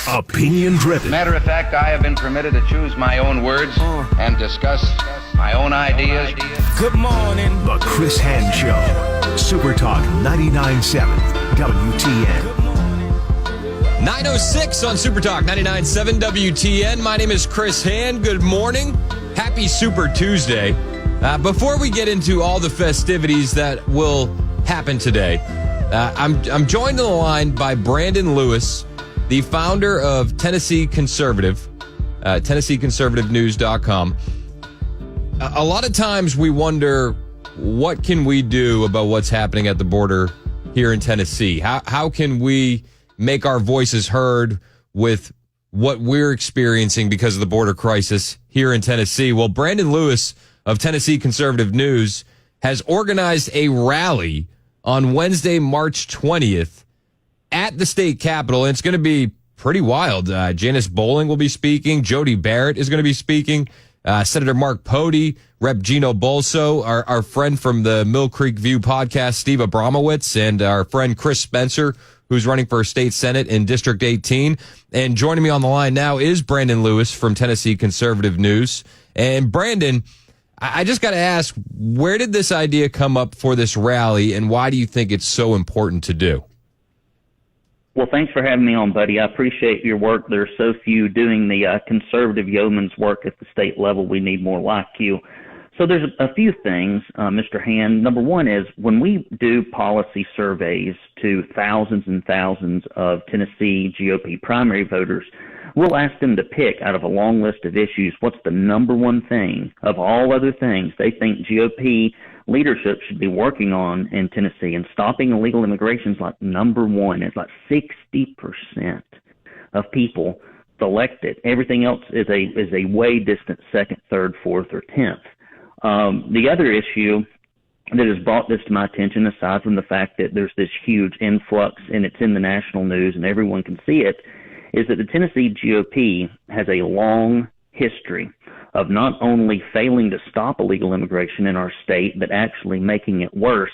Opinion driven. Matter of fact, I have been permitted to choose my own words and discuss my own ideas. Good morning. The Chris Hand Show. Super Talk 99.7 WTN. 9:06 on Super Talk 99.7 WTN. My name is Chris Hand. Good morning. Happy Super Tuesday. Before we get into all the festivities that will happen today, I'm joined on the line by Brandon Lewis, the founder of Tennessee Conservative, TennesseeConservativeNews.com. A lot of times we wonder, what can we do about what's happening at the border here in Tennessee? How can we make our voices heard with what we're experiencing because of the border crisis here in Tennessee? Well, Brandon Lewis of Tennessee Conservative News has organized a rally on Wednesday, March 20th at the state capitol, and it's going to be pretty wild. Janice Bowling will be speaking. Jody Barrett is going to be speaking. Senator Mark Pody, Rep. Gino Bolso, our friend from the Mill Creek View podcast, Steve Abramowitz, and our friend Chris Spencer, who's running for state senate in District 18. And joining me on the line now is Brandon Lewis from Tennessee Conservative News. And Brandon, I just got to ask, where did this idea come up for this rally, and why do you think it's so important to do? Well, thanks for having me on, buddy. I appreciate your work. There are so few doing the conservative yeoman's work at the state level. We need more like you. So there's a few things, Mr. Hand. Number one is, when we do policy surveys to thousands and thousands of Tennessee GOP primary voters, we'll ask them to pick out of a long list of issues what's the number one thing of all other things they think GOP leadership should be working on in Tennessee. And stopping illegal immigration is like number one. It's like 60% of people select it. Everything else is a way distant second, third, fourth, or 10th. The other issue that has brought this to my attention, aside from the fact that there's this huge influx and it's in the national news and everyone can see it, is that the Tennessee GOP has a long history of not only failing to stop illegal immigration in our state, but actually making it worse.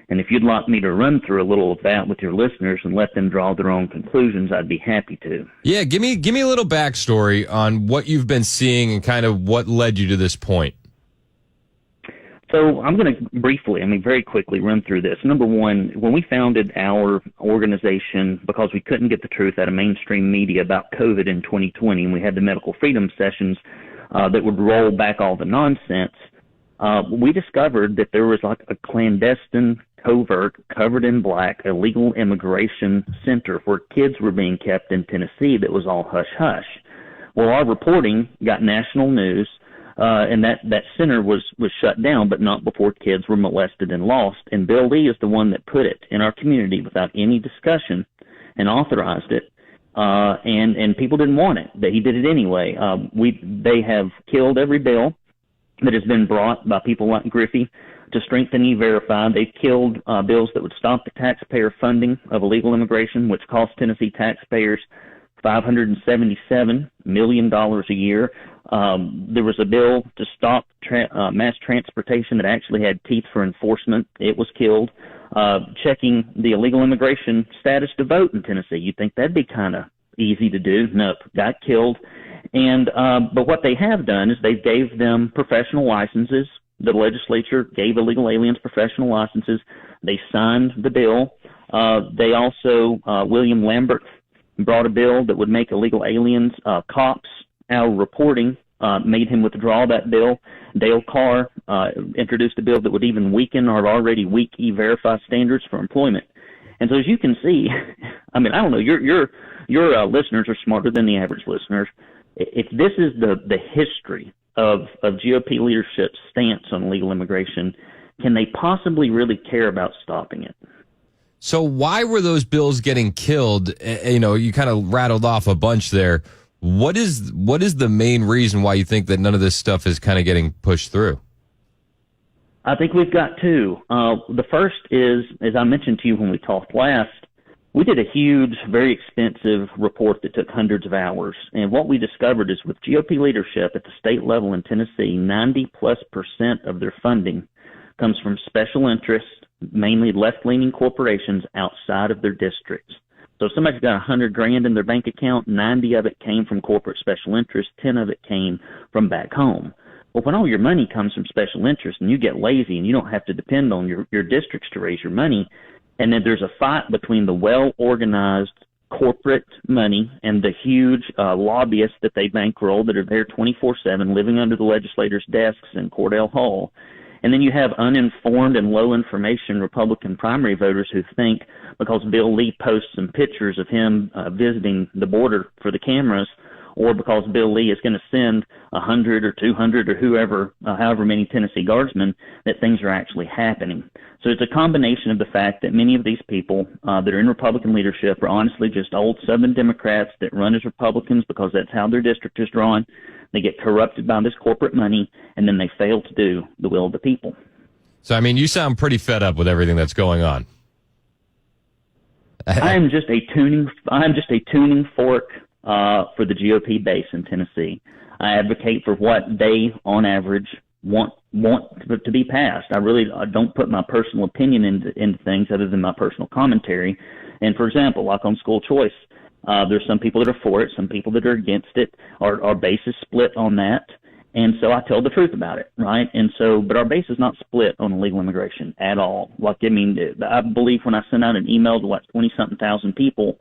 And if you'd like me to run through a little of that with your listeners and let them draw their own conclusions, I'd be happy to. Yeah, give me a little backstory on what you've been seeing and kind of what led you to this point. So I'm going to briefly, very quickly run through this. Number one, when we founded our organization, because we couldn't get the truth out of mainstream media about COVID in 2020, and we had the medical freedom sessions that would roll back all the nonsense, we discovered that there was like a clandestine, covert, covered in black, illegal immigration center where kids were being kept in Tennessee that was all hush-hush. Well, our reporting got national news, and that center was shut down, but not before kids were molested and lost. And Bill Lee is the one that put it in our community without any discussion and authorized it. And people didn't want it, but he did it anyway. They have killed every bill that has been brought by people like Griffey to strengthen E-Verify. They've killed bills that would stop the taxpayer funding of illegal immigration, which costs Tennessee taxpayers $577 million a year. There was a bill to stop mass transportation that actually had teeth for enforcement. It was killed. Checking the illegal immigration status to vote in Tennessee. You'd think that'd be kind of easy to do. Nope, got killed. And but what they have done is they gave them professional licenses. The legislature gave illegal aliens professional licenses. They signed the bill. They also, William Lambert brought a bill that would make illegal aliens cops. Our reporting made him withdraw that bill. Dale Carr introduced a bill that would even weaken our already weak E-Verify standards for employment. And so as you can see, I don't know, your listeners are smarter than the average listeners. If this is the history of GOP leadership's stance on illegal immigration, can they possibly really care about stopping it? So why were those bills getting killed? You kind of rattled off a bunch there. What is the main reason why you think that none of this stuff is kind of getting pushed through? I think we've got two. The first is, as I mentioned to you when we talked last, we did a huge, very expensive report that took hundreds of hours. And what we discovered is with GOP leadership at the state level in Tennessee, 90+% of their funding comes from special interests, mainly left-leaning corporations outside of their districts. So if somebody's got $100,000 in their bank account, 90 of it came from corporate special interest, 10 of it came from back home. Well, when all your money comes from special interest and you get lazy and you don't have to depend on your districts to raise your money, and then there's a fight between the well-organized corporate money and the huge lobbyists that they bankroll that are there 24/7 living under the legislators' desks in Cordell Hall. And then you have uninformed and low-information Republican primary voters who think because Bill Lee posts some pictures of him visiting the border for the cameras, or because Bill Lee is going to send 100 or 200 or however many Tennessee Guardsmen, that things are actually happening. So it's a combination of the fact that many of these people that are in Republican leadership are honestly just old Southern Democrats that run as Republicans because that's how their district is drawn. They get corrupted by this corporate money, and then they fail to do the will of the people. So, I mean, you sound pretty fed up with everything that's going on. I'm just a tuning fork for the GOP base in Tennessee. I advocate for what they, on average, want to be passed. I don't put my personal opinion into things other than my personal commentary. And for example, like on school choice, there's some people that are for it, some people that are against it. Our base is split on that. And so I tell the truth about it, right? And so, but our base is not split on illegal immigration at all. Like, I mean, I believe when I sent out an email to 20-something thousand people,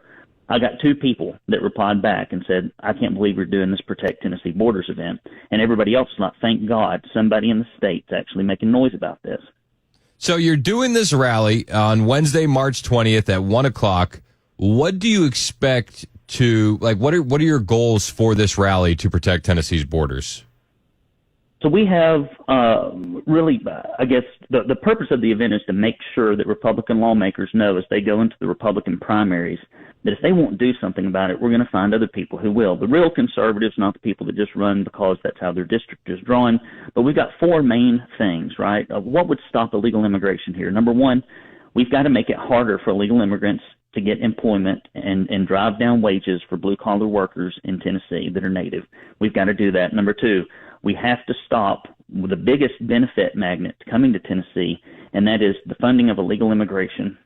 I got 2 people that replied back and said, I can't believe we're doing this Protect Tennessee Borders event. And everybody else is like, thank God somebody in the state's actually making noise about this. So you're doing this rally on Wednesday, March 20th at 1 o'clock. What do you expect to, like, what are your goals for this rally to protect Tennessee's borders? So we have I guess the purpose of the event is to make sure that Republican lawmakers know as they go into the Republican primaries that if they won't do something about it, we're going to find other people who will. The real conservatives, not the people that just run because that's how their district is drawn. But we've got 4 main things, right? What would stop illegal immigration here? Number 1, we've got to make it harder for illegal immigrants to get employment and drive down wages for blue-collar workers in Tennessee that are native. We've got to do that. Number 2, we have to stop with the biggest benefit magnet coming to Tennessee, and that is the funding of illegal immigration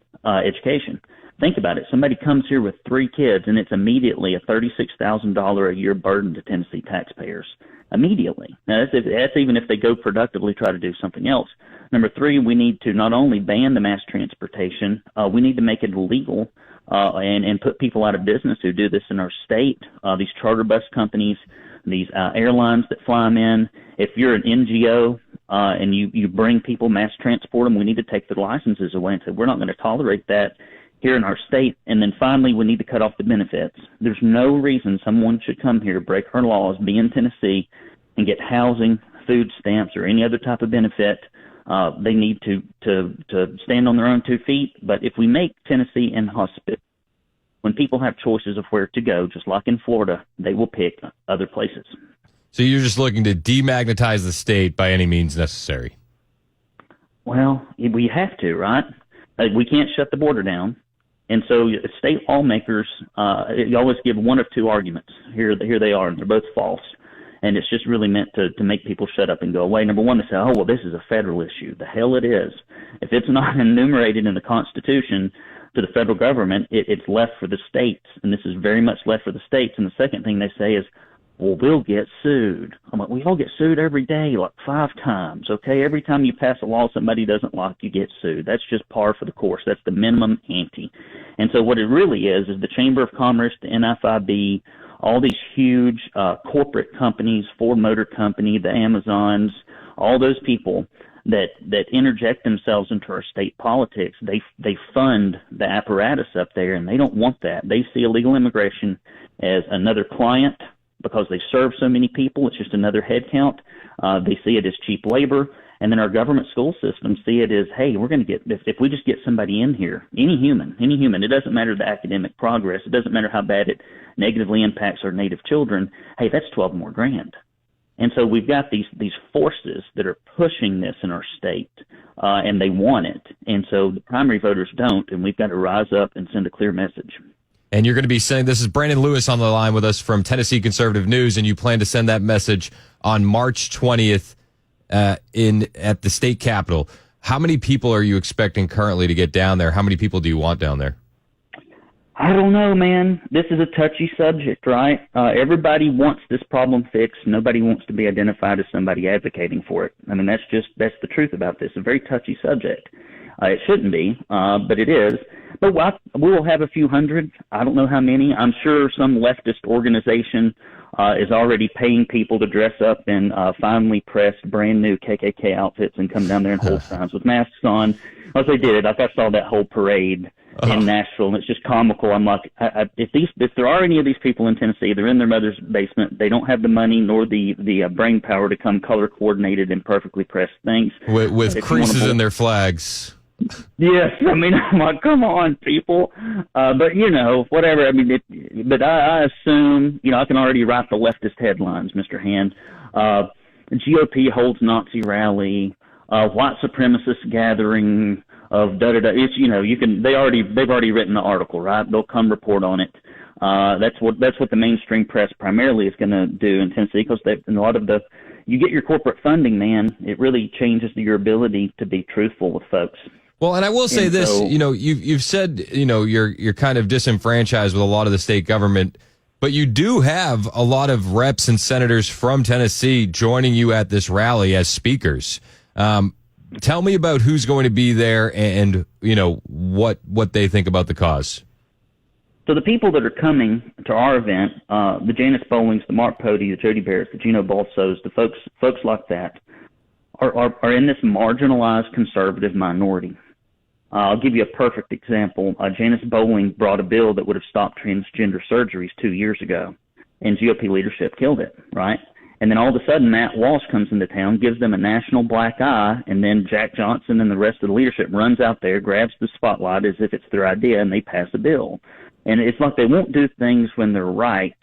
education. Think about it. Somebody comes here with 3 kids, and it's immediately a $36,000 a year burden to Tennessee taxpayers. Immediately. Now, that's even if they go productively try to do something else. Number 3, we need to not only ban the mass transportation, we need to make it illegal and put people out of business who do this in our state. These charter bus companies, these airlines that fly them in. If you're an NGO and you bring people, mass transport them, we need to take their licenses away and say we're not going to tolerate that here in our state. And then finally, we need to cut off the benefits. There's no reason someone should come here, break our laws, be in Tennessee, and get housing, food stamps, or any other type of benefit. They need to stand on their own 2 feet. But if we make Tennessee inhospitable, when people have choices of where to go, just like in Florida, they will pick other places. So you're just looking to demagnetize the state by any means necessary? Well, we have to, right? We can't shut the border down. And so state lawmakers, you always give one of 2 arguments. Here they are, and they're both false. And it's just really meant to make people shut up and go away. Number 1, they say, oh, well, this is a federal issue. The hell it is. If it's not enumerated in the Constitution to the federal government, it's left for the states. And this is very much left for the states. And the second thing they say is, well, we'll get sued. I'm like, we all get sued every day, like 5 times, okay? Every time you pass a law somebody doesn't like, you get sued. That's just par for the course. That's the minimum ante. And so what it really is the Chamber of Commerce, the NFIB, all these huge corporate companies, Ford Motor Company, the Amazons, all those people that interject themselves into our state politics, they fund the apparatus up there, and they don't want that. They see illegal immigration as another client because they serve so many people. It's just another head count. They see it as cheap labor. And then our government school systems see it as, hey, we're going to get, if we just get somebody in here, any human, it doesn't matter the academic progress. It doesn't matter how bad it negatively impacts our native children. Hey, that's 12 more grand. And so we've got these forces that are pushing this in our state, and they want it. And so the primary voters don't, and we've got to rise up and send a clear message. And you're going to be saying, this is Brandon Lewis on the line with us from Tennessee Conservative News, and you plan to send that message on March 20th at the state capitol. How many people are you expecting currently to get down there? How many people do you want down there? I don't know, man. This is a touchy subject, right? Everybody wants this problem fixed. Nobody wants to be identified as somebody advocating for it. I mean, that's the truth about this. It's a very touchy subject. It shouldn't be, but it is. But we will have a few hundred. I don't know how many. I'm sure some leftist organization is already paying people to dress up in finely pressed, brand new KKK outfits and come down there and hold signs with masks on. As they did it, I saw that whole parade in Nashville, and it's just comical. I'm like, if there are any of these people in Tennessee, they're in their mother's basement. They don't have the money nor the brain power to come color coordinated and perfectly pressed things with creases in their flags. Yes, I mean, I'm like, come on, people. But whatever. I mean, but I assume, I can already write the leftist headlines, Mr. Hand. GOP holds Nazi rally, white supremacist gathering of da-da-da. It's, they've already written the article, right? They'll come report on it. That's what the mainstream press primarily is going to do in Tennessee, because you get your corporate funding, man, it really changes your ability to be truthful with folks. Well, and I will say this, you've said, you're kind of disenfranchised with a lot of the state government, but you do have a lot of reps and senators from Tennessee joining you at this rally as speakers. Tell me about who's going to be there and what they think about the cause. So the people that are coming to our event, the Janice Bowlings, the Mark Pody, the Jody Barretts, the Gino Balsos, the folks like that, are in this marginalized conservative minority. I'll give you a perfect example. Janice Bowling brought a bill that would have stopped transgender surgeries 2 years ago, and GOP leadership killed it, right? And then all of a sudden, Matt Walsh comes into town, gives them a national black eye, and then Jack Johnson and the rest of the leadership runs out there, grabs the spotlight as if it's their idea, and they pass a bill. And it's like they won't do things when they're right,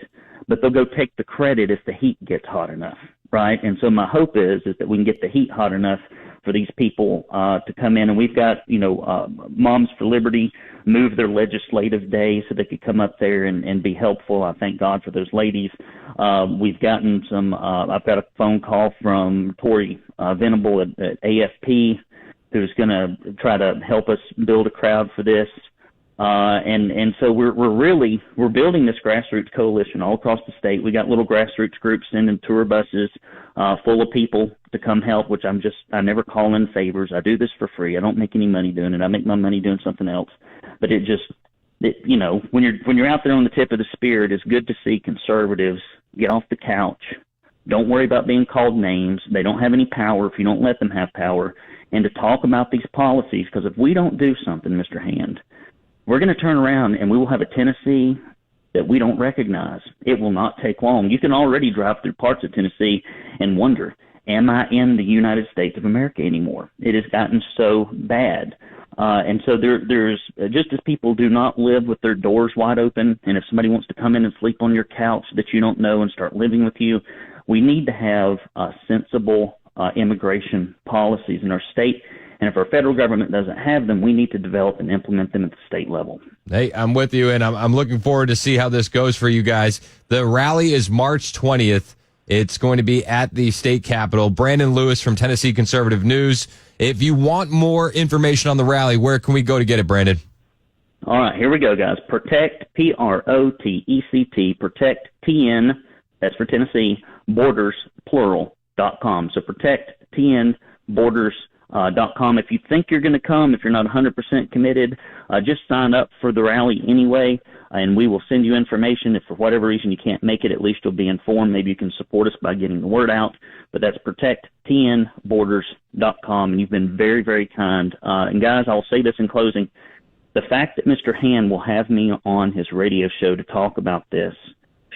but they'll go take the credit if the heat gets hot enough, right? And so my hope is that we can get the heat hot enough for these people to come in. And we've got, Moms for Liberty move their legislative day so they could come up there and be helpful. I thank God for those ladies. We've gotten some, I've got a phone call from Tori Venable at AFP, who's going to try to help us build a crowd for this. And so we're building this grassroots coalition all across the state. We got little grassroots groups sending tour buses full of people to come help, which I never call in favors. I do this for free. I don't make any money doing it. I make my money doing something else. But when you're out there on the tip of the spear, it is good to see conservatives get off the couch. Don't worry about being called names. They don't have any power if you don't let them have power. And to talk about these policies, because if we don't do something, Mr. Hand, we're going to turn around and we will have a Tennessee that we don't recognize. It will not take long. You can already drive through parts of Tennessee and wonder, am I in the United States of America anymore? It has gotten so bad. And so there's just as people do not live with their doors wide open, and if somebody wants to come in and sleep on your couch that you don't know and start living with you, we need to have sensible immigration policies in our state. And if our federal government doesn't have them, we need to develop and implement them at the state level. Hey, I'm with you, and I'm looking forward to see how this goes for you guys. The rally is March 20th. It's going to be at the state capitol. Brandon Lewis from Tennessee Conservative News. If you want more information on the rally, where can we go to get it, Brandon? All right, here we go, guys. Protect, PROTECT, Protect, TN, that's for Tennessee, Borders, plural.com. So Protect, TN, Borders.com. If you think you're going to come, if you're not 100% committed, just sign up for the rally anyway, and we will send you information. If for whatever reason you can't make it, at least you'll be informed. Maybe you can support us by getting the word out. But that's protecttnborders.com, and you've been very, very kind. And guys, I'll say this in closing. The fact that Mr. Hand will have me on his radio show to talk about this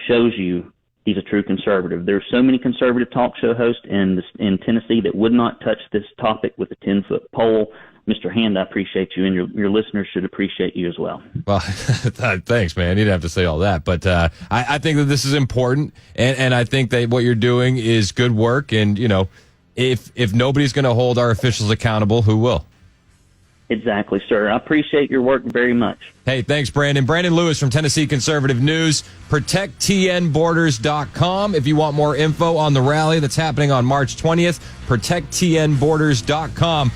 shows you he's a true conservative. There are so many conservative talk show hosts in Tennessee that would not touch this topic with a 10-foot pole. Mr. Hand, I appreciate you, and your listeners should appreciate you as well. Well, thanks, man. You didn't have to say all that. But I think that this is important, and I think that what you're doing is good work. And, if nobody's going to hold our officials accountable, who will? Exactly, sir. I appreciate your work very much. Hey, thanks, Brandon. Brandon Lewis from Tennessee Conservative News. ProtectTNBorders.com. If you want more info on the rally that's happening on March 20th, ProtectTNBorders.com.